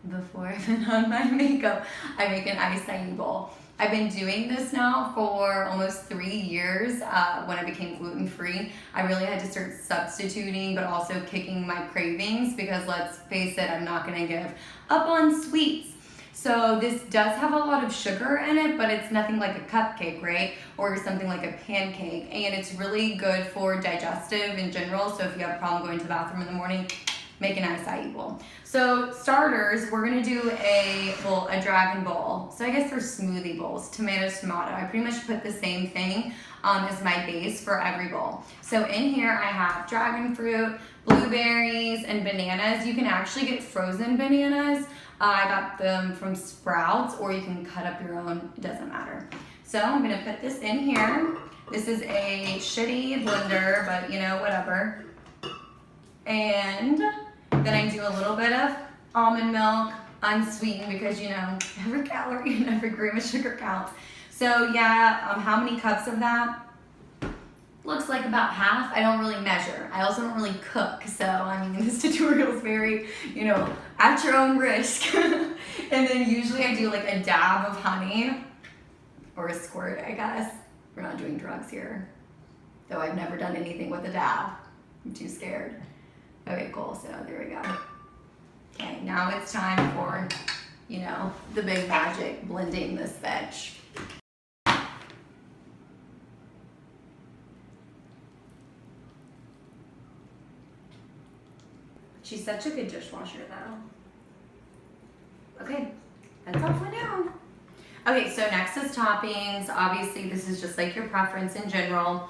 before I put on my makeup, I make an acai bowl. I've been doing this now for almost 3 years. When I became gluten-free, I really had to start substituting, but also kicking my cravings, because let's face it, I'm not gonna give up on sweets. So this does have a lot of sugar in it, but it's nothing like a cupcake, right? Or something like a pancake. And it's really good for digestive in general. So if you have a problem going to the bathroom in the morning, make an acai bowl. So starters, we're gonna do a dragon bowl. So I guess they're smoothie bowls, tomato. I pretty much put the same thing as my base for every bowl. So in here I have dragon fruit, blueberries, and bananas. You can actually get frozen bananas. I got them from Sprouts, or you can cut up your own, it doesn't matter. So I'm gonna put this in here. This is a shitty blender, but you know, whatever. And then I do a little bit of almond milk, unsweetened, because you know, every calorie and every gram of sugar counts. So yeah, how many cups of that? Looks like about half. I don't really measure. I also don't really cook. So, I mean, this tutorial is very, you know, at your own risk. And then usually I do like a dab of honey, or a squirt, I guess. We're not doing drugs here. Though I've never done anything with a dab. I'm too scared. Okay, cool. So there we go. Okay, now it's time for, you know, the big magic, blending this veg. She's such a good dishwasher though. Okay, that's all for now. Okay, so next is toppings. Obviously, this is just like your preference in general.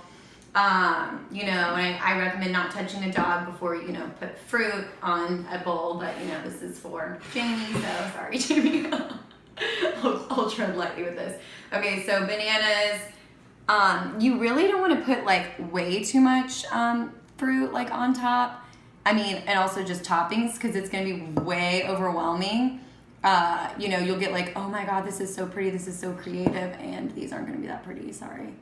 You know, and I recommend not touching a dog before, you know, put fruit on a bowl, but you know, this is for Jamie, so sorry, Jamie. I'll tread lightly with this. Okay, so bananas. You really don't want to put like way too much fruit like on top. I mean, and also just toppings, because it's going to be way overwhelming. You know, you'll get like, oh my God, this is so pretty, this is so creative, and these aren't going to be that pretty, sorry.